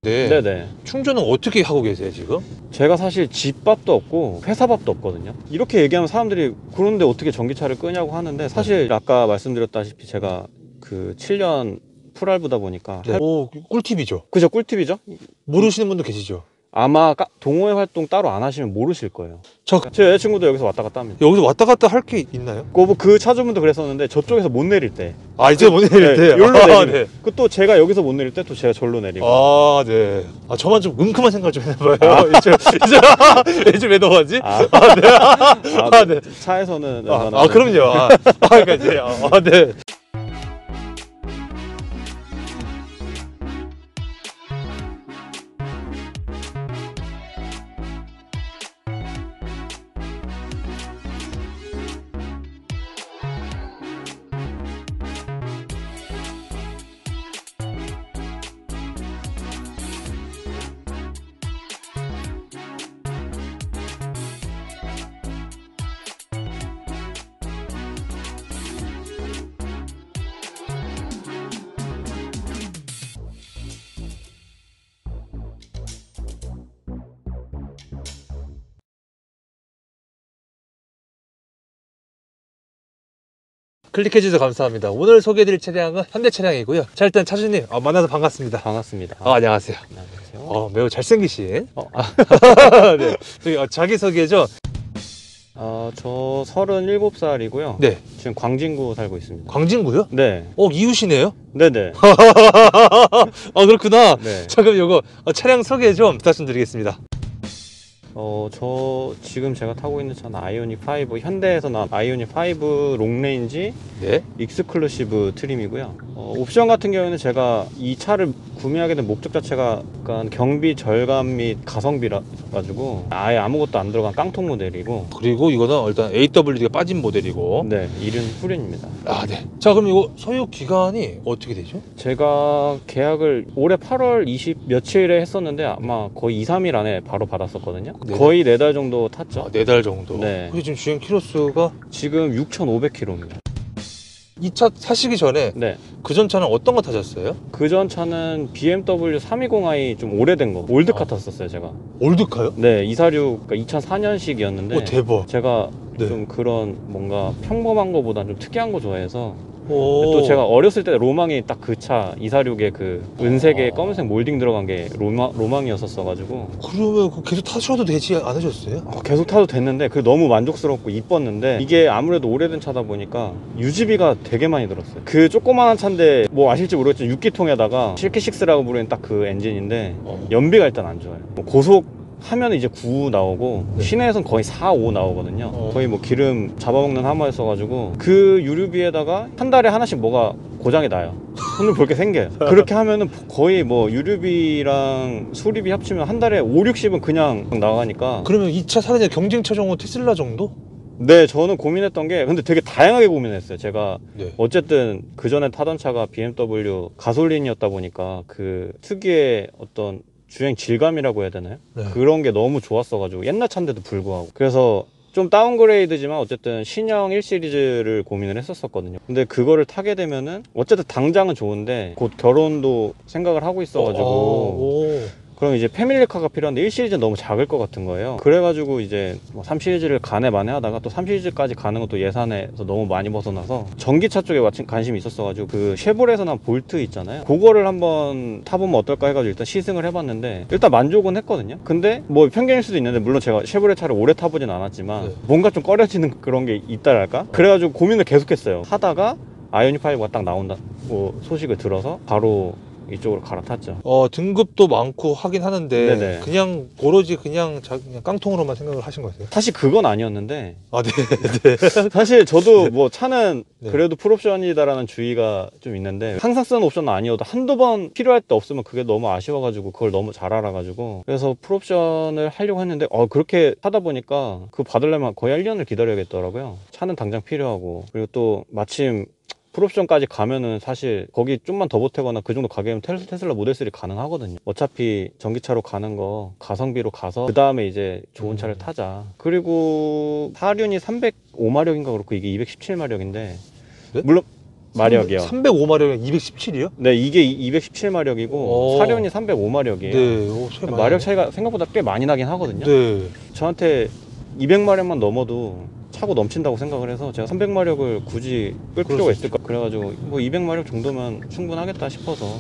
네네. 충전은 어떻게 하고 계세요 지금? 제가 사실 집밥도 없고 회사밥도 없거든요. 이렇게 얘기하면 사람들이 그런데 어떻게 전기차를 끄냐고 하는데, 사실 아까 말씀드렸다시피 제가 그 7년 풀알부다 보니까 오, 꿀팁이죠. 그죠, 꿀팁이죠. 모르시는 분도 계시죠? 아마 동호회 활동 따로 안 하시면 모르실 거예요. 저 제 여자친구도 여기서 왔다 갔다 합니다. 여기서 왔다 갔다 할 게 있나요? 그 차주분도 그랬었는데 저쪽에서 못 내릴 때, 아, 이제 못 내릴 때. 여기로 아, 내리고 네. 그 또 제가 여기서 못 내릴 때 또 제가 절로 내리고. 아, 네. 아, 저만 좀 은큼한 생각을 좀 해봐요. 이제 왜 넘어가지? 네. 차에서는 그럼요. 그러니까 이제, 네. 클릭해주셔서 감사합니다. 오늘 소개해드릴 차량은 현대 차량이고요. 자, 일단 차주님 만나서 반갑습니다. 반갑습니다. 안녕하세요. 안녕하세요. 매우 잘생기신. 네. 저기 자기소개 좀. 저 37살이고요. 네. 지금 광진구 살고 있습니다. 광진구요? 네. 이웃이네요? 네네. 그렇구나. 네. 자, 그럼 요거 차량 소개 좀 부탁드리겠습니다. 저 지금 제가 타고 있는 차는 아이오닉 5, 현대에서 나온 아이오닉 5 롱레인지 네. 익스클루시브 트림이고요. 옵션 같은 경우에는 제가 이 차를 구매하게 된 목적 자체가 약간 경비 절감 및 가성비라 가지고 아예 아무것도 안 들어간 깡통 모델이고, 그리고 이거는 일단 AWD가 빠진 모델이고. 네, 이른 후륜입니다. 네. 자, 그럼 이거 소유 기간이 어떻게 되죠? 제가 계약을 올해 8월 20 며칠에 했었는데 아마 거의 2, 3일 안에 바로 받았었거든요. 네. 거의 4달 정도 탔죠. 4달 정도. 네. 그게 지금 주행 키로수가 지금 6,500km입니다. 이 차 사시기 전에 네. 그전 차는 어떤 거 타셨어요? 그전 차는 BMW 320i 좀 오래된 거, 올드카 탔었어요, 제가. 올드카요? 네, 246, 그러니까 2004년식이었는데 대박. 제가 네. 좀 그런 뭔가 평범한 거보다 좀 특이한 거 좋아해서, 오. 또 제가 어렸을 때 로망이 딱 그 차 246의 그 은색에 검은색 몰딩 들어간 게 로망이었었어 가지고. 그러면 계속 타셔도 되지 않으셨어요? 계속 타도 됐는데 그 너무 만족스럽고 이뻤는데, 이게 아무래도 오래된 차다 보니까 유지비가 되게 많이 들었어요. 그 조그만한 차인데 뭐 아실지 모르겠지만 6기통에다가 실키6라고 부르는 딱 그 엔진인데 연비가 일단 안 좋아요. 뭐 고속 하면 이제 9 나오고, 네. 시내에선 거의 4, 5 나오거든요. 거의 뭐 기름 잡아먹는 하마였어가지고 그 유류비에다가 한 달에 하나씩 뭐가 고장이 나요. 손을 볼 게 생겨요. 그렇게 하면은 거의 뭐 유류비랑 수리비 합치면 한 달에 5, 60은 그냥 나가니까. 그러면 이 차 사기 전에 경쟁차 정도 테슬라 정도? 네, 저는 고민했던 게, 근데 되게 다양하게 고민했어요. 제가 네. 어쨌든 그 전에 타던 차가 BMW 가솔린이었다 보니까 그 특유의 어떤 주행 질감이라고 해야 되나요? 네. 그런 게 너무 좋았어가지고, 옛날 차인데도 불구하고. 그래서 좀 다운그레이드지만 어쨌든 신형 1시리즈를 고민을 했었거든요. 근데 그거를 타게 되면은 어쨌든 당장은 좋은데 곧 결혼도 생각을 하고 있어가지고, 그럼 이제 패밀리카가 필요한데 1시리즈는 너무 작을 것 같은 거예요. 그래가지고 이제 뭐 3시리즈를 가네 마네 하다가 또 3시리즈까지 가는 것도 예산에서 너무 많이 벗어나서 전기차 쪽에 마침 관심이 있었어가지고, 그 쉐보레에서 나온 볼트 있잖아요. 그거를 한번 타보면 어떨까 해가지고 일단 시승을 해봤는데 일단 만족은 했거든요. 근데 뭐 편견일 수도 있는데, 물론 제가 쉐보레 차를 오래 타보진 않았지만 네. 뭔가 좀 꺼려지는 그런 게 있다랄까? 그래가지고 고민을 계속했어요. 하다가 아이오닉 5가 딱 나온다고 소식을 들어서 바로 이쪽으로 갈아탔죠. 등급도 많고 하긴 하는데 네네. 그냥 오로지 그냥 깡통으로만 생각을 하신 거세요? 사실 그건 아니었는데, 네. 사실 저도 뭐 차는 네. 그래도 풀옵션이다라는 주의가 좀 있는데, 항상 쓰는 옵션은 아니어도 한두 번 필요할 때 없으면 그게 너무 아쉬워가지고 그걸 너무 잘 알아가지고, 그래서 풀옵션을 하려고 했는데 그렇게 하다 보니까 그거 받으려면 거의 1년을 기다려야겠더라고요. 차는 당장 필요하고, 그리고 또 마침 풀옵션까지 가면은 사실 거기 좀만 더 보태거나 그 정도 가격이면 테슬라 모델 3 가능하거든요. 어차피 전기차로 가는 거 가성비로 가서 그 다음에 이제 좋은 차를 타자. 그리고 하륜이 305마력인가 그렇고 이게 217마력인데 네? 물론 마력이요. 305마력에 217이요? 네, 이게 217마력이고 오. 사륜이 305마력이에요. 네. 오, 차이 많이 마력 나네. 차이가 생각보다 꽤 많이 나긴 하거든요. 네. 저한테 200마력만 넘어도 차고 넘친다고 생각을 해서 제가 300마력을 굳이 끌 필요가 있을까? 그래가지고 뭐 200마력 정도면 충분하겠다 싶어서.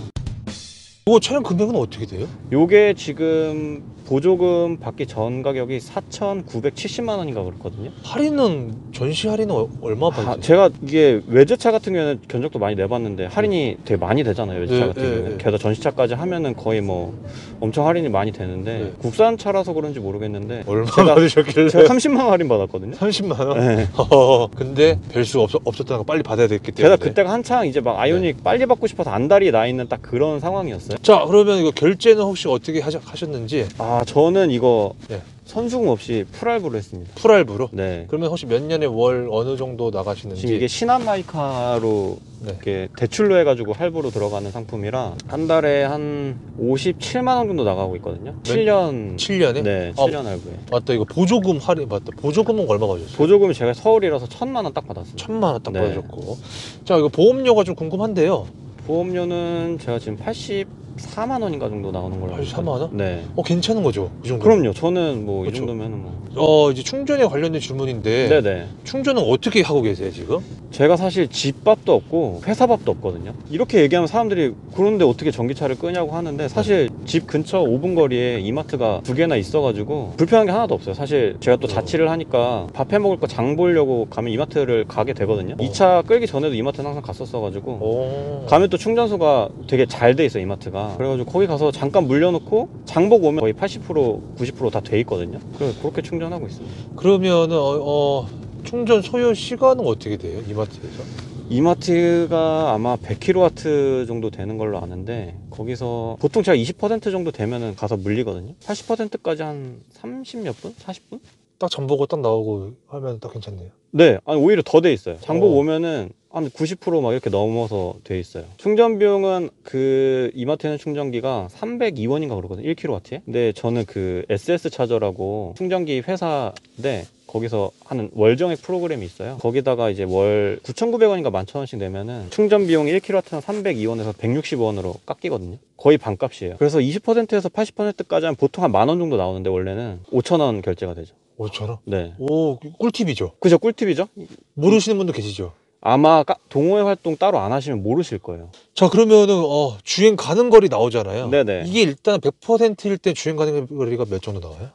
이거 차량 금액은 어떻게 돼요? 요게 지금 보조금 받기 전 가격이 4,970만 원인가 그렇거든요. 할인은 전시 할인은 얼마 받으세요? 제가 이게 외제차 같은 경우에는 견적도 많이 내봤는데 할인이 되게 많이 되잖아요. 외제차 네, 같은 네, 경우에는. 네. 게다가 전시차까지 하면은 거의 뭐 엄청 할인이 많이 되는데 네. 국산차라서 그런지 모르겠는데 얼마 제가 받으셨길래? 30만 원 할인 받았거든요. 30만 원? 네. 근데 별 수가 없었다는 거 빨리 받아야 됐기 때문에. 게다가 그때가 한창 이제 막 아이오닉 빨리 받고 싶어서 안달이 나 있는 딱 그런 상황이었어요. 자, 그러면 이거 결제는 혹시 어떻게 하셨는지? 저는 이거 네. 선수금 없이 풀할부로 했습니다. 풀할부로? 네. 그러면 혹시 몇 년에 월 어느 정도 나가시는지? 지금 이게 신한마이카로 네. 이렇게 대출로 해가지고 할부로 들어가는 상품이라 한 달에 한 57만 원 정도 나가고 있거든요. 7년. 7년에? 네, 7년 할부에. 맞다, 이거 보조금 할인 맞다. 보조금은 얼마 받으셨어요? 보조금이 제가 서울이라서 1,000만 원 딱 받았어요. 1,000만 원 딱 네. 받으셨고. 자, 이거 보험료가 좀 궁금한데요. 보험료는 제가 지금 84만 원인가 정도 나오는 걸로 알고 84만 원? 네. 괜찮은 거죠? 이 정도. 그럼요. 저는 뭐 이 그렇죠. 정도면은 뭐. 이제 충전에 관련된 질문인데. 네네. 충전은 어떻게 하고 계세요, 지금? 제가 사실 집밥도 없고 회사밥도 없거든요. 이렇게 얘기하면 사람들이 그런데 어떻게 전기차를 끄냐고 하는데 사실 집 근처 5분 거리에 이마트가 2개나 있어가지고 불편한 게 하나도 없어요. 사실 제가 또 자취를 하니까 밥 해 먹을 거 장 보려고 가면 이마트를 가게 되거든요. 이 차 끌기 전에도 이마트는 항상 갔었어가지고 가면 또 충전소가 되게 잘 돼 있어요, 이마트가. 그래가지고 거기 가서 잠깐 물려놓고 장 보고 오면 거의 80% 90% 다 돼 있거든요. 그래서 그렇게 충전하고 있습니다. 그러면은 충전 소요 시간은 어떻게 돼요? 이마트에서? 이마트가 아마 100kW 정도 되는 걸로 아는데 거기서 보통 제가 20% 정도 되면은 가서 물리거든요. 80%까지 한 30몇 분? 40분? 딱 정보가 딱 나오고 하면 딱 괜찮네요. 네, 아니 오히려 더 돼 있어요. 장보고 오면은 한 90% 막 이렇게 넘어서 돼 있어요. 충전 비용은 그 이마트에는 충전기가 302원인가 그러거든요. 1kW에. 근데 저는 그 SS 차저라고 충전기 회사인데 거기서 하는 월정액 프로그램이 있어요. 거기다가 이제 월 9,900원인가 11,000원씩 내면은 충전 비용이 1kW한 302원에서 160원으로 깎이거든요. 거의 반값이에요. 그래서 20%에서 80%까지 하면 보통 한 10,000원 정도 나오는데 원래는 5,000원 결제가 되죠. 5,000원? 네. 오, 꿀팁이죠. 그죠, 꿀팁이죠? 모르시는 분도 계시죠? 아마 동호회 활동 따로 안 하시면 모르실 거예요. 자, 그러면은 주행 가는 거리 나오잖아요. 네네. 이게 일단 100%일 때 주행 가는 거리가 몇 정도 나와요?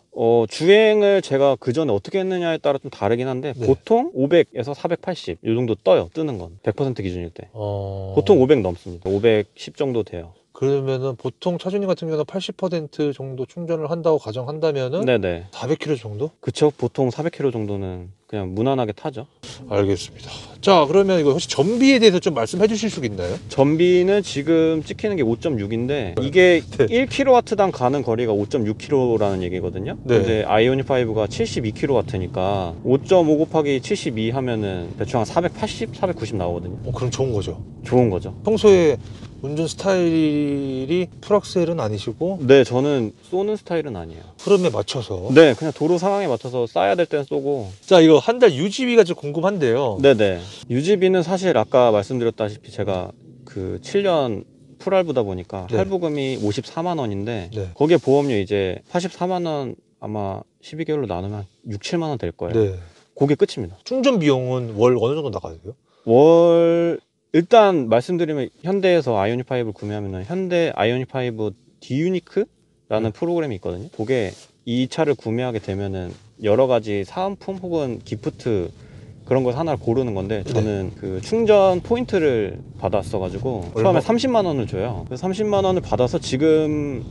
주행을 제가 그 전에 어떻게 했느냐에 따라 좀 다르긴 한데 네. 보통 500에서 480 이 정도 떠요. 뜨는 건 100% 기준일 때 보통 500 넘습니다. 510 정도 돼요. 그러면은 보통 차주님 같은 경우는 80% 정도 충전을 한다고 가정한다면은 네네. 400km 정도? 그쵸. 보통 400km 정도는 그냥 무난하게 타죠. 알겠습니다. 자, 그러면 이거 혹시 전비에 대해서 좀 말씀해 주실 수 있나요? 전비는 지금 찍히는 게 5.6인데 이게 네. 1kW당 가는 거리가 5.6km라는 얘기거든요. 네. 근데 아이오닉 5가 72kW니까 5.5 곱하기 72 하면은 대충 한 480, 490 나오거든요. 그럼 좋은 거죠. 좋은 거죠. 평소에 운전 스타일이 풀악셀은 아니시고 네, 저는 쏘는 스타일은 아니에요. 흐름에 맞춰서. 네, 그냥 도로 상황에 맞춰서 쏴야 될 때는 쏘고. 자, 이거 한 달 유지비가 좀 궁금한데요. 네네. 유지비는 사실 아까 말씀드렸다시피 제가 그 7년 풀할부다 보니까 네. 할부금이 54만 원인데 네. 거기에 보험료 이제 84만 원 아마 12개월로 나누면 6, 7만 원 될 거예요. 네. 그게 끝입니다. 충전 비용은 월 어느 정도 나가요? 월 일단 말씀드리면 현대에서 아이오닉 5를 구매하면 현대 아이오닉 5 디유니크라는 프로그램이 있거든요. 그게 이 차를 구매하게 되면은 여러 가지 사은품 혹은 기프트 그런 걸 하나를 고르는 건데 저는 그 충전 포인트를 받았어가지고 처음에 30만 원을 줘요. 그래서 30만 원을 받아서 지금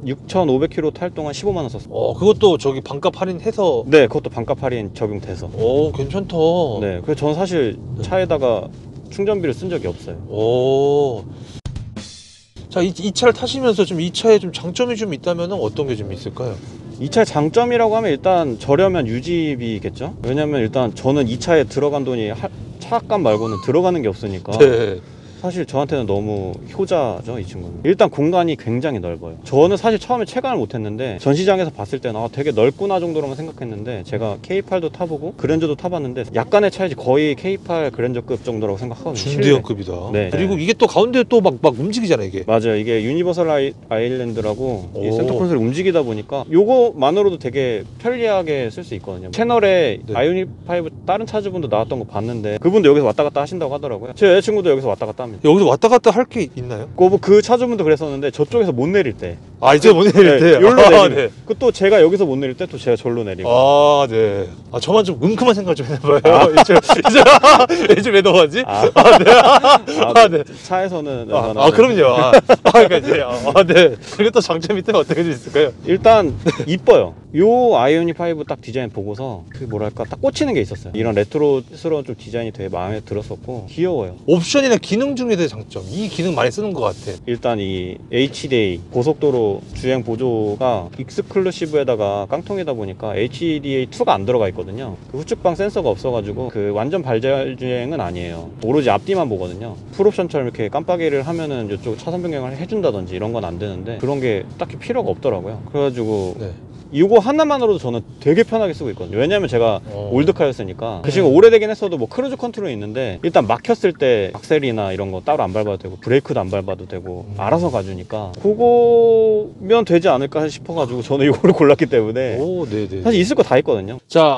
6,500km 탈 동안 15만 원 썼어요. 그것도 저기 반값 할인해서. 네, 그것도 반값 할인 적용돼서. 괜찮다. 네, 그래서 저는 사실 차에다가 충전비를 쓴 적이 없어요. 자, 이 차를 타시면서 좀 이 차에 좀 장점이 좀 있다면 어떤 게 좀 있을까요? 이 차의 장점이라고 하면 일단 저렴한 유지비겠죠. 왜냐면 일단 저는 이 차에 들어간 돈이 차값 말고는 들어가는 게 없으니까 네. 사실 저한테는 너무 효자죠, 이 친구는. 일단 공간이 굉장히 넓어요. 저는 사실 처음에 체감을 못했는데 전시장에서 봤을 때는 되게 넓구나 정도로만 생각했는데, 제가 K8도 타보고 그랜저도 타봤는데 약간의 차이지 거의 K8 그랜저급 정도라고 생각하거든요. 중대형급이다. 네. 그리고 이게 또 가운데 또 막 움직이잖아 이게. 맞아요. 이게 유니버설 아일랜드라고 이 오. 센터 콘솔이 움직이다 보니까 요거만으로도 되게 편리하게 쓸 수 있거든요. 채널에 네. 아이오닉 5 다른 차주분도 나왔던 거 봤는데 그분도 여기서 왔다 갔다 하신다고 하더라고요. 제 여자친구도 여기서 왔다 갔다 합니다. 여기서 왔다 갔다 할 게 있나요? 그 차주분도 그랬었는데 저쪽에서 못 내릴 때, 아 이제 못 내릴 때. 여기로 아, 내리고 네. 그 또 제가 여기서 못 내릴 때 또 제가 절로 내리고. 아, 네. 아, 저만 좀 은큼한 생각을 좀 해봐요. 이제 왜 넘어가지? 네. 차에서는 그럼요. 그러니까 이제, 네. 그리고 또 장점이 또 어떻게 좀 있을까요? 일단 이뻐요. 요 아이오닉 5 딱 디자인 보고서 그 뭐랄까 딱 꽂히는 게 있었어요. 이런 레트로스러운 좀 디자인이 되게 마음에 들었었고 귀여워요. 옵션이나 기능 중에서의 장점. 이 기능 많이 쓰는 것 같아. 일단 이 HDA 고속도로 주행 보조가 익스클루시브에다가 깡통이다 보니까 HDA2가 안 들어가 있거든요. 그 후측방 센서가 없어가지고 그 완전 발달 주행은 아니에요. 오로지 앞뒤만 보거든요. 풀옵션처럼 이렇게 깜빡이를 하면은 이쪽 차선 변경을 해준다든지 이런 건 안 되는데 그런 게 딱히 필요가 없더라고요. 그래가지고 네. 이거 하나만으로도 저는 되게 편하게 쓰고 있거든요. 왜냐면 제가 올드카였으니까. 그 친구 네. 오래되긴 했어도 뭐 크루즈 컨트롤이 있는데 일단 막혔을 때 악셀이나 이런 거 따로 안 밟아도 되고 브레이크도 안 밟아도 되고 알아서 가주니까 그거면 되지 않을까 싶어가지고 저는 이거를 골랐기 때문에. 오, 네네. 사실 있을 거 다 있거든요. 자,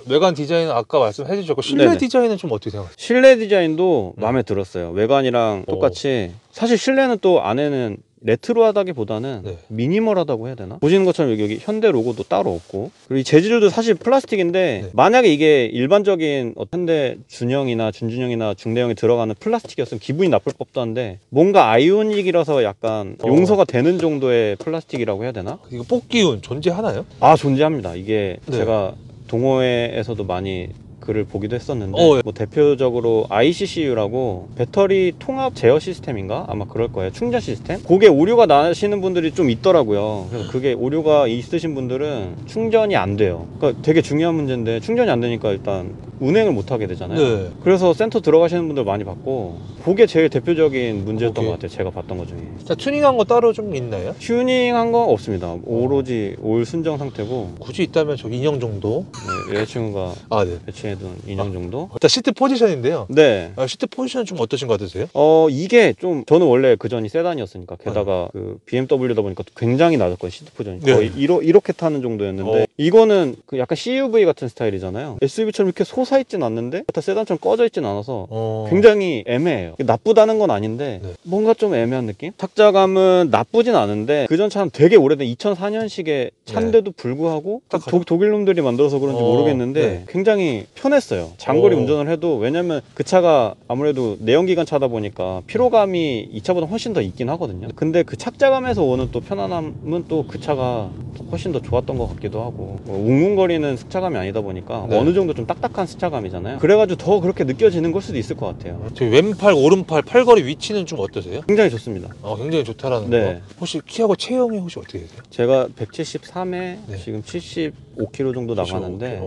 외관 디자인은 아까 말씀해 주셨고 실내 네네. 디자인은 좀 어떻게 생각하세요? 실내 디자인도 마음에 들었어요. 외관이랑 똑같이. 사실 실내는 또 안에는 레트로하다기보다는 네. 미니멀하다고 해야 되나? 보시는 것처럼 여기 현대 로고도 따로 없고, 그리고 이 재질도 사실 플라스틱인데 네. 만약에 이게 일반적인 현대 준형이나 준준형이나 중대형이 들어가는 플라스틱이었으면 기분이 나쁠 법도 한데 뭔가 아이오닉이라서 약간 용서가 되는 정도의 플라스틱이라고 해야 되나? 이거 뽑기운 존재하나요? 아, 존재합니다. 이게 네. 제가 동호회에서도 많이 글을 보기도 했었는데 예. 뭐 대표적으로 ICCU라고 배터리 통합 제어 시스템인가? 아마 그럴 거예요. 충전 시스템? 그게 오류가 나시는 분들이 좀 있더라고요. 그래서 그게 오류가 있으신 분들은 충전이 안 돼요. 그러니까 되게 중요한 문제인데 충전이 안 되니까 일단 운행을 못 하게 되잖아요. 네. 그래서 센터 들어가시는 분들 많이 봤고 그게 제일 대표적인 문제였던 오케이. 것 같아요. 제가 봤던 것 중에. 자, 튜닝한 거 따로 좀 있나요? 튜닝한 거 없습니다. 오로지 올 순정 상태고. 굳이 있다면 저 인형 정도? 네, 여자친구가 아, 네. 배치해둔 인형 정도? 자, 시트 포지션인데요. 네. 시트 포지션 좀 어떠신 것 같으세요? 이게 좀 저는 원래 그 전이 세단이었으니까 게다가 그 BMW다 보니까 굉장히 낮았거든요. 시트 포지션이 네. 거의 이렇게 타는 정도였는데 이거는 그 약간 CUV 같은 스타일이잖아요. SUV처럼 이렇게 솟아있진 않는데 세단처럼 꺼져 있진 않아서 굉장히 애매해요. 나쁘다는 건 아닌데 네. 뭔가 좀 애매한 느낌? 탁자감은 나쁘진 않은데 그전 차는 되게 오래된 2004년식의 차인데도 불구하고 독일 놈들이 만들어서 그런지 모르겠는데 네. 굉장히 편했어요. 장거리 운전을 해도. 왜냐면 그 차가 아무래도 내연기관 차다 보니까 피로감이 이 차보다 훨씬 더 있긴 하거든요. 근데 그 착자감에서 오는 또 편안함은 또 그 차가 훨씬 더 좋았던 것 같기도 하고, 웅웅거리는 승차감이 아니다 보니까 네. 어느 정도 좀 딱딱한 승차감이잖아요. 그래가지고 더 그렇게 느껴지는 걸 수도 있을 것 같아요. 저희 왼팔, 오른팔, 팔걸이 위치는 좀 어떠세요? 굉장히 좋습니다. 굉장히 좋다라는 네. 거. 혹시 키하고 체형이 혹시 어떻게 되세요? 제가 173에 네. 지금 75kg 정도 나가는데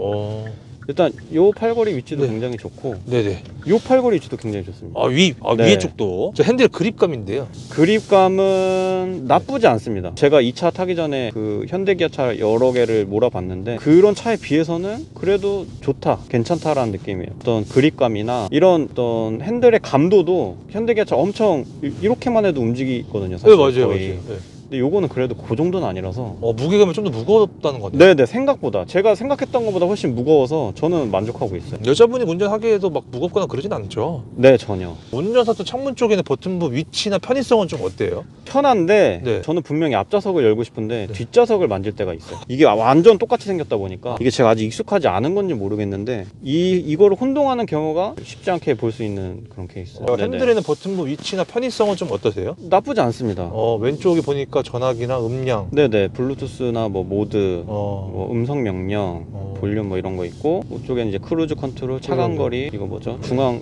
일단 요 팔걸이 위치도 네. 굉장히 좋고 네네. 요 팔걸이 위치도 굉장히 좋습니다. 네. 위에 쪽도. 저 핸들 그립감인데요. 그립감은 나쁘지 않습니다. 제가 이 차 타기 전에 그 현대기아차 여러 개를 몰아봤는데 그런 차에 비해서는 그래도 좋다, 괜찮다라는 느낌이에요. 어떤 그립감이나 이런 어떤 핸들의 감도도 현대기아차 엄청 이렇게만 해도 움직이거든요. 사실 네, 맞아요. 거의. 맞아요. 네. 근데 요거는 그래도 그 정도는 아니라서 무게감이 좀 더 무겁다는 거네요. 네네, 생각보다 제가 생각했던 것보다 훨씬 무거워서 저는 만족하고 있어요. 여자분이 운전하기에도 막 무겁거나 그러진 않죠. 네, 전혀. 운전석도 창문 쪽에는 버튼부 위치나 편의성은 좀 어때요? 편한데 네. 저는 분명히 앞좌석을 열고 싶은데 네. 뒷좌석을 만질 때가 있어요. 이게 완전 똑같이 생겼다 보니까 이게 제가 아직 익숙하지 않은 건지 모르겠는데 이거를 혼동하는 경우가 쉽지 않게 볼 수 있는 그런 케이스예요. 핸들에는 버튼부 위치나 편의성은 좀 어떠세요? 나쁘지 않습니다. 왼쪽에 보니까 전화기나 음량, 네네, 블루투스나 뭐 모드, 어, 뭐 음성 명령, 볼륨 뭐 이런 거 있고, 이쪽에는 이제 크루즈 컨트롤, 차간거리, 이거 뭐죠?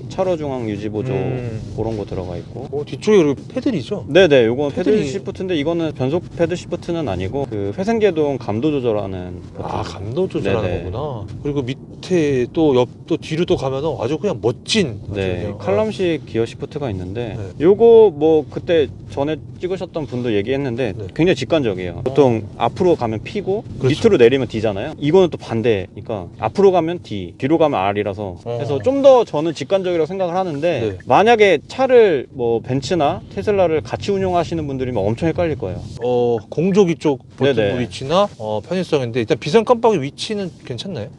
차로 중앙 유지 보조 그런 거 들어가 있고. 뒤쪽에 그리고 패들이죠? 네네, 요건 패들이- 패드 시프트인데 이거는 변속 패드 시프트는 아니고 그 회생제동 감도 조절하는 버튼. 감도 조절하는 네네. 거구나. 그리고 밑에 또 뒤로 또 가면은 아주 그냥 멋진. 네, 그냥, 칼럼식 기어 시프트가 있는데 네. 요거 뭐 그때 전에 찍으셨던 분도 얘기했는데 네. 굉장히 직관적이에요. 보통 앞으로 가면 P고 그렇죠. 밑으로 내리면 D잖아요. 이거는 또 반대니까 앞으로 가면 D, 뒤로 가면 R이라서 그래서 어. 좀 더 저는 직관적이라고 생각을 하는데 네. 만약에 차를 뭐 벤츠나 테슬라를 같이 운용하시는 분들이면 엄청 헷갈릴 거예요. 공조기 쪽 버튼 네네. 위치나 편의성인데 일단 비상 깜빡이 위치는 괜찮나요?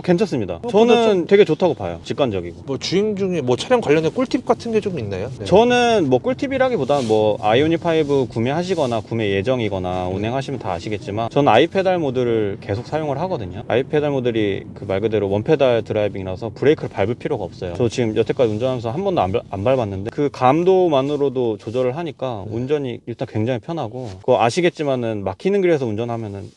괜찮습니다. 생각보다 저는 되게 좋다고 봐요. 직관적이고. 뭐 주행 중에 뭐 차량 관련된 꿀팁 같은 게 좀 있나요? 네. 저는 뭐 꿀팁이라기보다는 뭐 아이오닉 5 구매하시거나 구매 예정이거나 운행하시면 다 아시겠지만 저는 아이페달 모드를 계속 사용을 하거든요. 아이페달 모델이 그 말 그대로 원페달 드라이빙이라서 브레이크를 밟을 필요가 없어요. 저 지금 여태까지 운전하면서 한 번도 안 밟았는데 그 감도만으로도 조절을 하니까 운전이 일단 굉장히 편하고 그거 아시겠지만은 막히는 길에서 운전하면은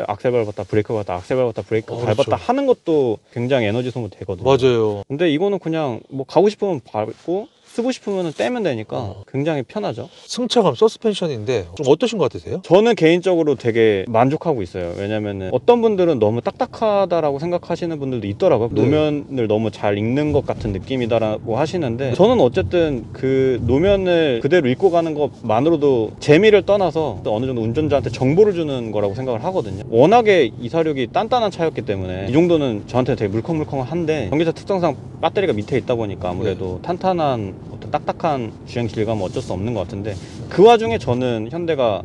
악셀 밟았다 브레이크 밟았다 악셀 밟았다 브레이크 밟았다 그렇죠. 하는 것도 굉장히 에너지 소모 되거든요. 맞아요. 근데 이거는 그냥 뭐 가고 싶으면 밟고 쓰고 싶으면 떼면 되니까 굉장히 편하죠. 승차감 서스펜션인데 좀 어떠신 것 같으세요? 저는 개인적으로 되게 만족하고 있어요. 왜냐면은 어떤 분들은 너무 딱딱하다라고 생각하시는 분들도 있더라고요. 네. 노면을 너무 잘 읽는 것 같은 느낌이다라고 하시는데 저는 어쨌든 그 노면을 그대로 읽고 가는 것만으로도 재미를 떠나서 어느 정도 운전자한테 정보를 주는 거라고 생각을 하거든요. 워낙에 246이 단단한 차였기 때문에 이 정도는 저한테 되게 물컹물컹한데 전기차 특성상 배터리가 밑에 있다 보니까 아무래도 탄탄한 어떤 딱딱한 주행 질감은 어쩔 수 없는 것 같은데 그 와중에 저는 현대가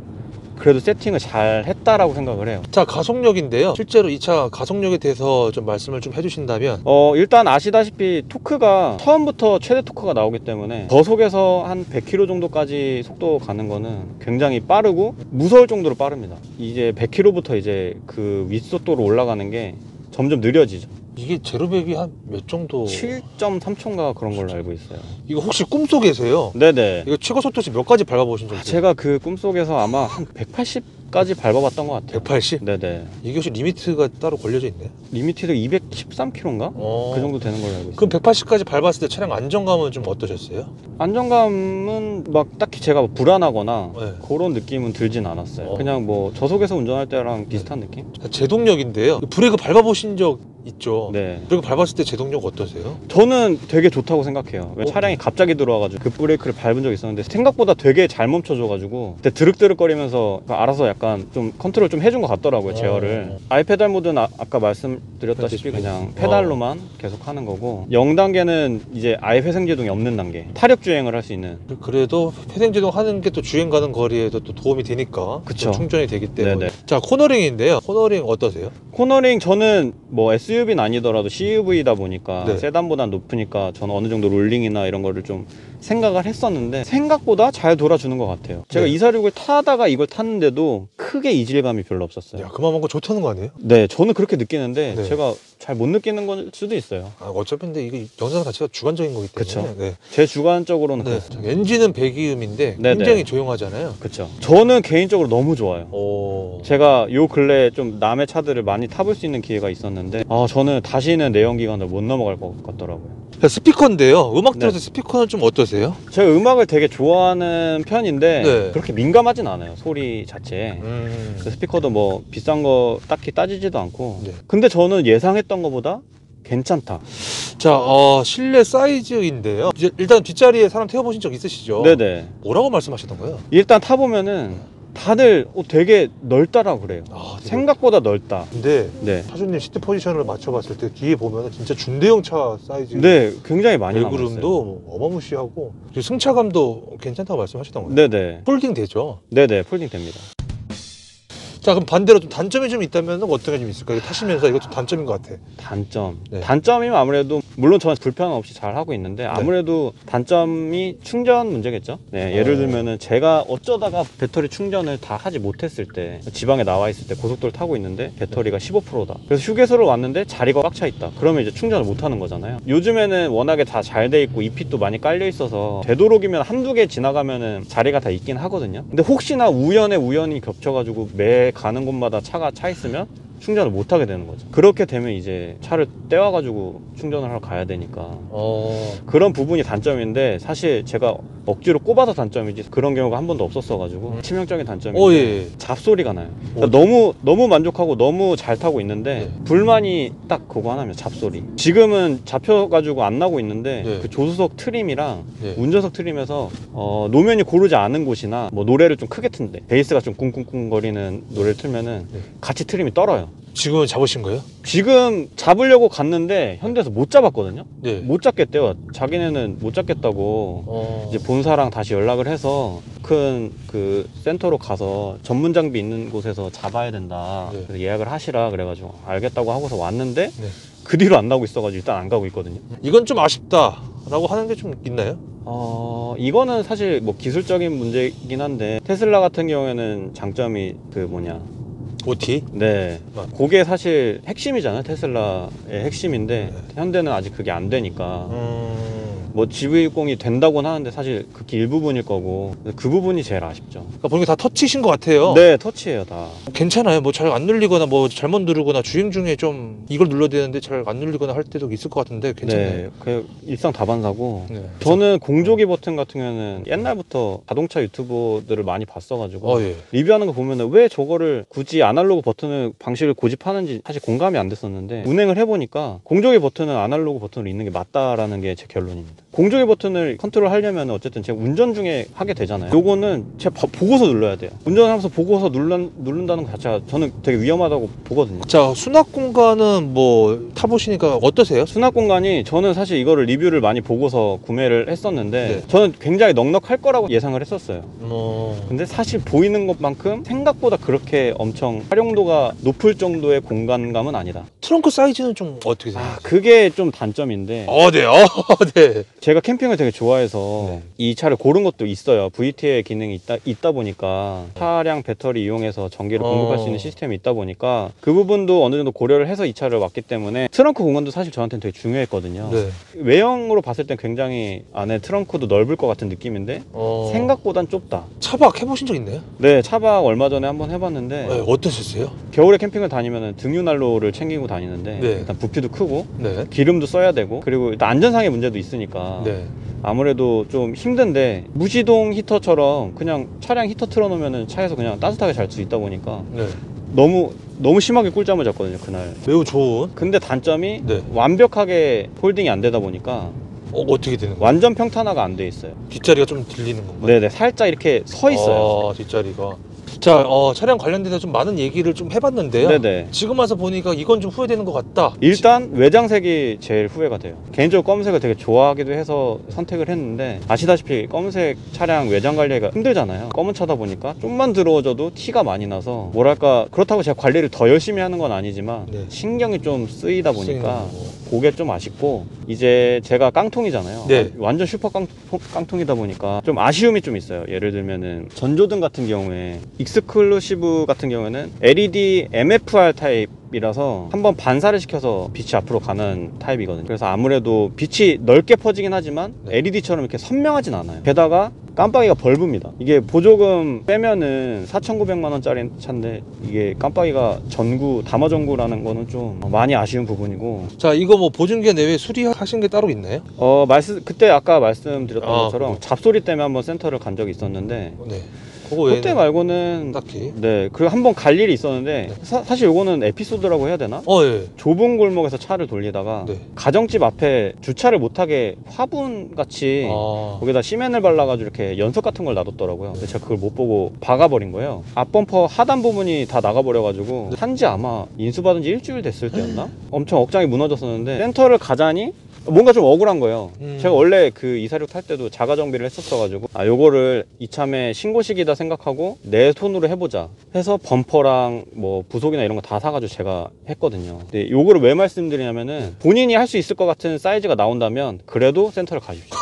그래도 세팅을 잘 했다라고 생각을 해요. 자, 가속력인데요. 실제로 이 차 가속력에 대해서 좀 말씀을 좀 해주신다면 일단 아시다시피 토크가 처음부터 최대 토크가 나오기 때문에 저속에서 한 100km 정도까지 속도 가는 거는 굉장히 빠르고 무서울 정도로 빠릅니다. 이제 100km부터 이제 그 윗속도로 올라가는 게 점점 느려지죠. 이게 제로백이 한 몇 정도? 7.3초인가 그런 걸로 알고 있어요. 이거 혹시 꿈속에서요? 네네. 이거 최고 속도시 몇 가지 밟아보신 적 있어요? 제가 그 꿈속에서 아마 한 180까지 밟아봤던 것 같아요. 180? 네네. 이게 혹시 리미트가 따로 걸려져 있나요? 리미티드 213km인가? 그 정도 되는 걸로 알고 있어요. 그럼 180까지 밟았을 때 차량 안정감은 좀 어떠셨어요? 안정감은 막 딱히 제가 불안하거나 네. 그런 느낌은 들진 않았어요. 그냥 뭐 저속에서 운전할 때랑 비슷한 느낌? 자, 제동력인데요. 브레이크 밟아보신 적 있죠? 네. 브레이크 밟았을 때 제동력 어떠세요? 저는 되게 좋다고 생각해요. 왜 차량이 갑자기 들어와가지고 급 브레이크를 밟은 적이 있었는데 생각보다 되게 잘 멈춰줘가지고 그때 드륵드륵거리면서 알아서 약간 좀 컨트롤 좀 해준 것 같더라고요, 제어를. 아이페달 모드는 아까 말씀드렸다시피 그냥 페달로만 계속 하는 거고 0단계는 이제 아예 회생제동이 없는 단계, 타력 주행을 할 수 있는. 그래도 회생제동 하는 게 또 주행 가는 거리에도 또 도움이 되니까 그쵸. 또 충전이 되기 때문에. 네네. 자, 코너링인데요. 코너링 어떠세요? 코너링 저는 뭐 SUV는 아니더라도 CUV다 보니까 네. 세단보단 높으니까 저는 어느 정도 롤링이나 이런 거를 좀 생각을 했었는데 생각보다 잘 돌아주는 것 같아요. 제가 네. 246을 타다가 이걸 탔는데도 크게 이질감이 별로 없었어요. 야, 그만한 거 좋다는 거 아니에요? 네, 저는 그렇게 느끼는데 네. 제가 잘 못 느끼는 걸 수도 있어요. 어차피 근데 이게 영상 자체가 주관적인 거기 때문에. 그쵸. 네. 제 주관적으로는 네. 그렇습니다. 엔진은 배기음인데 네네. 굉장히 조용하잖아요. 그렇죠. 저는 개인적으로 너무 좋아요. 오. 제가 요 근래 좀 남의 차들을 많이 타볼 수 있는 기회가 있었는데 저는 다시는 내연기관을 못 넘어갈 것 같더라고요. 자, 스피커인데요. 음악 들어서 네. 스피커는 좀 어떠세요? 제가 음악을 되게 좋아하는 편인데 네. 그렇게 민감하진 않아요, 소리 자체에. 그 스피커도 뭐 비싼 거 딱히 따지지도 않고. 네. 근데 저는 예상했던 것보다 괜찮다. 자, 실내 사이즈인데요. 이제 일단 뒷자리에 사람 태워보신 적 있으시죠? 네네. 뭐라고 말씀하셨던가요? 일단 타보면은 다들 되게 넓다라고 그래요. 생각보다 넓다. 근데 네. 차주님 시트 포지션을 맞춰봤을 때 뒤에 보면 진짜 중대형 차 사이즈. 네, 굉장히 많이 남았어요. 레그룸도 어마무시하고 그리고 승차감도 괜찮다고 말씀하셨던 거예요. 네네. 폴딩 되죠. 네네, 폴딩 됩니다. 자, 그럼 반대로 좀 단점이 좀 있다면 어떤 게 좀 있을까요? 타시면서 이것도 단점인 것 같아. 단점. 네. 단점이면 아무래도 물론 저는 불편 없이 잘 하고 있는데 아무래도 단점이 충전 문제겠죠. 네, 예를 들면은 제가 어쩌다가 배터리 충전을 다 하지 못했을 때 지방에 나와 있을 때 고속도로를 타고 있는데 배터리가 15%다. 그래서 휴게소를 왔는데 자리가 꽉 차 있다. 그러면 이제 충전을 못 하는 거잖아요. 요즘에는 워낙에 다 잘 돼 있고 EP도 많이 깔려 있어서 되도록이면 한두 개 지나가면은 자리가 다 있긴 하거든요. 근데 혹시나 우연히 겹쳐가지고 매 가는 곳마다 차가 차 있으면 충전을 못 하게 되는 거죠. 그렇게 되면 이제 차를 떼와가지고 충전을 하러 가야 되니까 그런 부분이 단점인데 사실 제가 억지로 꼽아서 단점이지 그런 경우가 한 번도 없었어가지고 치명적인 단점이 예. 잡소리가 나요. 그러니까 너무 만족하고 너무 잘 타고 있는데 불만이 딱 그거 하나면 잡소리. 지금은 잡혀가지고 안 나고 있는데 그 조수석 트림이랑 운전석 트림에서 노면이 고르지 않은 곳이나 뭐 노래를 좀 크게 튼대, 베이스가 좀 꿍꿍꿍거리는 노래를 틀면은 같이 트림이 떨어요. 지금은 잡으신 거예요? 지금 잡으려고 갔는데 현대에서 못 잡았거든요. 네. 못 잡겠대요. 자기네는 못 잡겠다고 이제 본사랑 다시 연락을 해서 큰 그 센터로 가서 전문 장비 있는 곳에서 잡아야 된다. 그래서 예약을 하시라 그래가지고 알겠다고 하고서 왔는데 그 뒤로 안 나오고 있어가지고 일단 안 가고 있거든요. 이건 좀 아쉽다라고 하는 게 좀 있나요? 이거는 사실 뭐 기술적인 문제이긴 한데 테슬라 같은 경우에는 장점이 그 뭐냐, OT? 네, 그게 사실 핵심이잖아요. 테슬라의 핵심인데 현대는 아직 그게 안 되니까 뭐 GV60이 된다고는 하는데 사실 그게 일부분일 거고 그 부분이 제일 아쉽죠. 그러니까 보니까 다 터치신 것 같아요. 네, 터치예요 다. 괜찮아요. 뭐 잘 안 눌리거나 뭐 잘못 누르거나 주행 중에 좀 이걸 눌러야 되는데 잘 안 눌리거나 할 때도 있을 것 같은데 괜찮아요. 네, 그 일상 다반사고. 저는 공조기 버튼 같은 경우는 옛날부터 자동차 유튜버들을 많이 봤어가지고 리뷰하는 거 보면은 왜 저거를 굳이 아날로그 버튼을 방식을 고집하는지 사실 공감이 안 됐었는데 운행을 해보니까 공조기 버튼은 아날로그 버튼으로 있는 게 맞다라는 게 제 결론입니다. 공조기 버튼을 컨트롤 하려면 어쨌든 제가 운전 중에 하게 되잖아요. 요거는 제가 보고서 눌러야 돼요. 운전하면서 보고서 누른다는 것 자체가 저는 되게 위험하다고 보거든요. 자, 수납 공간은 뭐 타보시니까 어떠세요? 수납 공간이, 저는 사실 이거를 리뷰를 많이 보고서 구매를 했었는데 저는 굉장히 넉넉할 거라고 예상을 했었어요. 근데 사실 보이는 것만큼 생각보다 그렇게 엄청 활용도가 높을 정도의 공간감은 아니다. 트렁크 사이즈는 좀 어떻게 생각하세요? 그게 좀 단점인데. 네. 네. 제가 캠핑을 되게 좋아해서 이 차를 고른 것도 있어요. VT의 기능이 있다 보니까 차량 배터리 이용해서 전기를 공급할 수 있는 시스템이 있다 보니까 그 부분도 어느 정도 고려를 해서 이 차를 왔기 때문에 트렁크 공간도 사실 저한테는 되게 중요했거든요. 외형으로 봤을 땐 굉장히 안에 트렁크도 넓을 것 같은 느낌인데 생각보단 좁다. 차박 해보신 적 있나요? 네, 차박 얼마 전에 한번 해봤는데 어떠셨어요? 겨울에 캠핑을 다니면 등유난로를 챙기고 다니는데 일단 부피도 크고 기름도 써야 되고 그리고 일단 안전상의 문제도 있으니까 아무래도 좀 힘든데 무시동 히터처럼 그냥 차량 히터 틀어놓으면 차에서 그냥 따뜻하게 잘 수 있다 보니까 너무 심하게 꿀잠을 잤거든요 그날. 매우 좋은. 근데 단점이 완벽하게 폴딩이 안 되다 보니까 어떻게 되는 거예요? 완전 평탄화가 안 돼 있어요. 뒷자리가 좀 들리는 건가요? 네네, 살짝 이렇게 서 있어요. 뒷자리가. 자, 차량 관련돼서 좀 많은 얘기를 좀 해봤는데요. 네네. 지금 와서 보니까 이건 좀 후회되는 것 같다. 일단 외장색이 제일 후회가 돼요. 개인적으로 검은색을 되게 좋아하기도 해서 선택을 했는데 아시다시피 검은색 차량 외장 관리가 힘들잖아요. 검은 차다 보니까 좀만 더러워져도 티가 많이 나서 뭐랄까, 그렇다고 제가 관리를 더 열심히 하는 건 아니지만 신경이 좀 쓰이다 보니까 그게 좀 아쉽고, 이제 제가 깡통이잖아요. 완전 슈퍼 깡통이다 보니까 좀 아쉬움이 좀 있어요. 예를 들면은 전조등 같은 경우에 익스클루시브 같은 경우에는 LED MFR 타입이라서 한번 반사를 시켜서 빛이 앞으로 가는 타입이거든요. 그래서 아무래도 빛이 넓게 퍼지긴 하지만 LED처럼 이렇게 선명하진 않아요. 게다가 깜빡이가 벌브입니다. 이게 보조금 빼면은 4,900만 원짜리 차인데 이게 깜빡이가 전구, 담화 전구라는 거는 좀 많이 아쉬운 부분이고. 자, 이거 뭐 보증기간 내외 수리하신 게 따로 있나요? 그때 아까 말씀드렸던 것처럼 잡소리 때문에 한번 센터를 간 적이 있었는데 그때 말고는 딱히. 그리고 한번 갈 일이 있었는데 사실 요거는 에피소드라고 해야 되나? 좁은 골목에서 차를 돌리다가 가정집 앞에 주차를 못하게 화분같이 거기다 시멘을 발라가지고 이렇게 연석 같은 걸 놔뒀더라고요. 근데 제가 그걸 못 보고 박아버린 거예요. 앞범퍼 하단 부분이 다 나가버려가지고 산지 아마 인수받은 지 일주일 됐을 때였나? 엄청 억장이 무너졌었는데 센터를 가자니 뭔가 좀 억울한 거예요. 제가 원래 그 246 탈 때도 자가 정비를 했었어가지고 요거를 이참에 신고식이다 생각하고 내 손으로 해보자 해서 범퍼랑 뭐 부속이나 이런 거 다 사가지고 제가 했거든요. 근데 요거를 왜 말씀드리냐면은 본인이 할 수 있을 것 같은 사이즈가 나온다면 그래도 센터를 가십시오.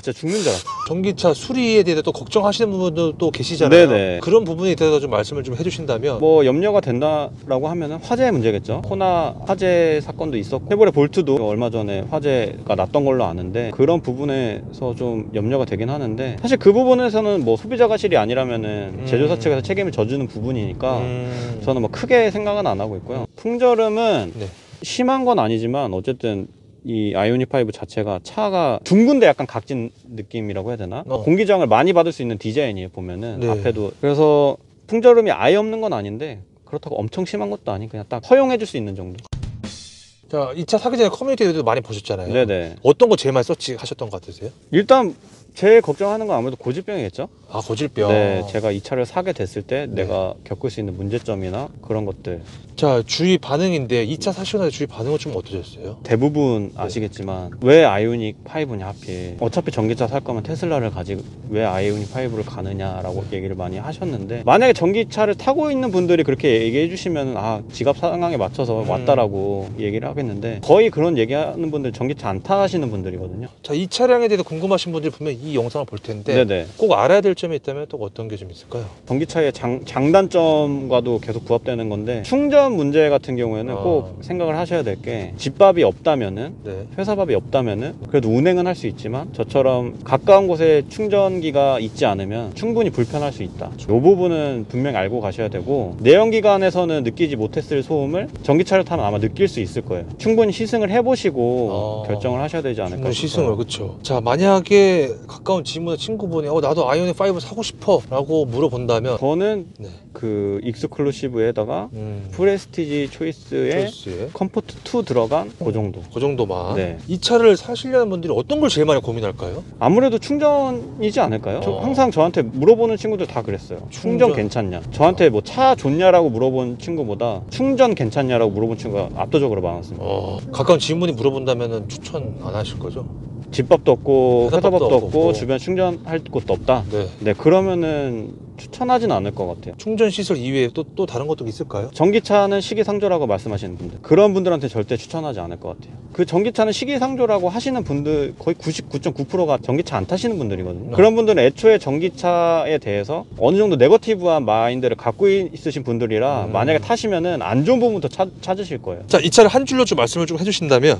진짜 죽는 줄 알았어. 전기차 수리에 대해서 또 걱정하시는 분들도 또 계시잖아요. 네네. 그런 부분에 대해서 좀 말씀을 좀 해주신다면. 뭐 염려가 된다라고 하면은 화재의 문제겠죠. 코나 화재 사건도 있었고 쉐보레 볼트도 얼마 전에 화재가 났던 걸로 아는데 그런 부분에서 좀 염려가 되긴 하는데 사실 그 부분에서는 뭐 소비자 과실이 아니라면은 제조사 측에서 책임을 져주는 부분이니까 저는 뭐 크게 생각은 안 하고 있고요. 풍절음은 심한 건 아니지만 어쨌든 이 아이오닉 5 자체가 차가 둥근데 약간 각진 느낌이라고 해야 되나? 공기저항을 많이 받을 수 있는 디자인이에요, 보면은. 네. 앞에도. 그래서 풍절음이 아예 없는 건 아닌데 그렇다고 엄청 심한 것도 아닌, 그냥 딱 허용해 줄 수 있는 정도. 자, 이 차 사기 전에 커뮤니티에도 많이 보셨잖아요. 네네. 어떤 거 제일 많이 서치하셨던 것 같으세요? 일단 제일 걱정하는 건 아무래도 고질병이겠죠? 아, 고질병. 네, 제가 이 차를 사게 됐을 때 네. 내가 겪을 수 있는 문제점이나 그런 것들. 자, 주위 반응인데 이 차 사시고 나서 주위 반응은 좀 어떠셨어요? 대부분 아시겠지만 왜 아이오닉 5냐 하필. 어차피 전기차 살 거면 테슬라를 가지고 왜 아이오닉 5를 가느냐라고 얘기를 많이 하셨는데, 만약에 전기차를 타고 있는 분들이 그렇게 얘기해 주시면 아, 지갑 상황에 맞춰서 왔다라고 얘기를 하겠는데, 거의 그런 얘기하는 분들 전기차 안 타시는 분들이거든요. 자, 이 차량에 대해서 궁금하신 분들이 분명히 이 영상을 볼 텐데 네네. 꼭 알아야 될 점이 있다면 또 어떤 게 좀 있을까요? 전기차의 장단점과도 계속 부합되는 건데, 충전 문제 같은 경우에는 꼭 생각을 하셔야 될 게, 집밥이 없다면은, 네. 회사밥이 없다면은 그래도 운행은 할 수 있지만 저처럼 가까운 곳에 충전기가 있지 않으면 충분히 불편할 수 있다. 이 부분은 분명히 알고 가셔야 되고, 내연기관에서는 느끼지 못했을 소음을 전기차를 타면 아마 느낄 수 있을 거예요. 충분히 시승을 해보시고 결정을 하셔야 되지 않을까 충분히 싶어요. 시승을, 그렇죠. 자, 만약에 가까운 지인이나 친구분이 나도 아이오닉 5 사고 싶어 라고 물어본다면 저는 네. 그 익스클루시브에다가 프레스티지 초이스에 컴포트 2 들어간 그 정도. 그 정도만. 네. 이 차를 사시려는 분들이 어떤 걸 제일 많이 고민할까요? 아무래도 충전이지 않을까요? 항상 저한테 물어보는 친구들 다 그랬어요. 충전 괜찮냐? 저한테 뭐 차 좋냐라고 물어본 친구보다 충전 괜찮냐라고 물어본 친구가 압도적으로 많았습니다. 가까운 지인분이 물어본다면 추천 안 하실 거죠? 집밥도 없고 회사밥도 없고 없고 주변 충전할 곳도 없다? 네. 네, 그러면은 추천하진 않을 것 같아요. 충전 시설 이외에 또 다른 것도 있을까요? 전기차는 시기상조라고 말씀하시는 분들, 그런 분들한테 절대 추천하지 않을 것 같아요. 그 전기차는 시기상조라고 하시는 분들 거의 99.9%가 전기차 안 타시는 분들이거든요. 그런 분들은 애초에 전기차에 대해서 어느 정도 네거티브한 마인드를 갖고 있으신 분들이라 만약에 타시면은 안 좋은 부분부터 찾으실 거예요. 자, 이 차를 한 줄로 좀 말씀을 좀 해주신다면,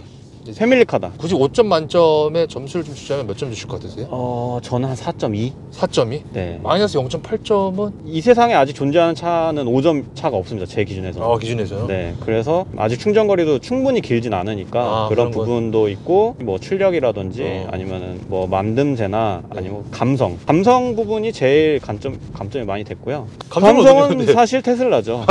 패밀리카다. 굳이 5점 만점에 점수를 좀 주자면 몇 점 주실 것 같으세요? 저는 한 4.2? 4점이? 네. 마이너스 0.8점은? 이 세상에 아직 존재하는 차는 5점 차가 없습니다, 제 기준에서. 기준에서요? 네, 그래서 아직 충전거리도 충분히 길진 않으니까 그런 부분도 있고, 뭐 출력이라든지 아니면은 뭐 만듦새나 아니면 감성 부분이 제일 감점이 많이 됐고요. 감성은 사실 테슬라죠.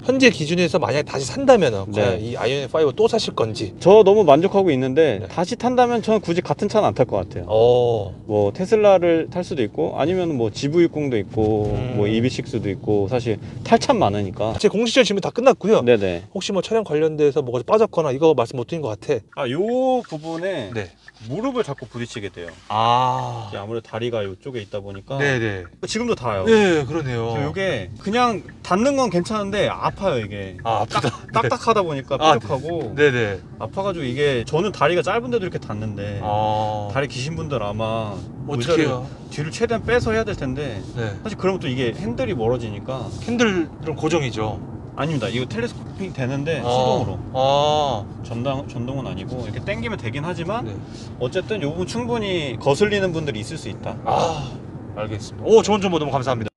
현재 기준에서 만약에 다시 산다면 네. 과연 이 아이오닉 5 또 사실 건지. 저 너무 만족하고 있는데 네. 다시 탄다면 저는 굳이 같은 차는 안 탈 것 같아요. 뭐 테슬라를 탈 수도 있고, 아니면 뭐 GV60도 있고 뭐 EV6도 있고, 사실 탈 참 많으니까. 제 공식적인 질문 다 끝났고요. 네네. 혹시 뭐 촬영 관련돼서 뭐가 빠졌거나 이거 말씀 못 드린 것 같아. 요 부분에 네. 무릎을 자꾸 부딪히게 돼요. 이게 아무래도 다리가 이쪽에 있다 보니까. 네네. 지금도 닿아요. 네, 그러네요. 이게 그냥 닿는 건 괜찮은데 아파요, 이게. 아프다. 딱딱하다 보니까 뾰족하고 네네. 아파가지고, 이게 저는 다리가 짧은데도 이렇게 닿는데 다리 기신 분들 아마 어떡해요? 뒤를 최대한 빼서 해야 될 텐데, 네. 사실 그러면 또 이게 핸들이 멀어지니까. 핸들은 고정이죠. 아닙니다. 이거 텔레스코핑 되는데 수동으로. 전동은 아니고 이렇게 당기면 되긴 하지만 네. 어쨌든 이 부분 충분히 거슬리는 분들이 있을 수 있다. 알겠습니다. 좋은 정보 너무 감사합니다.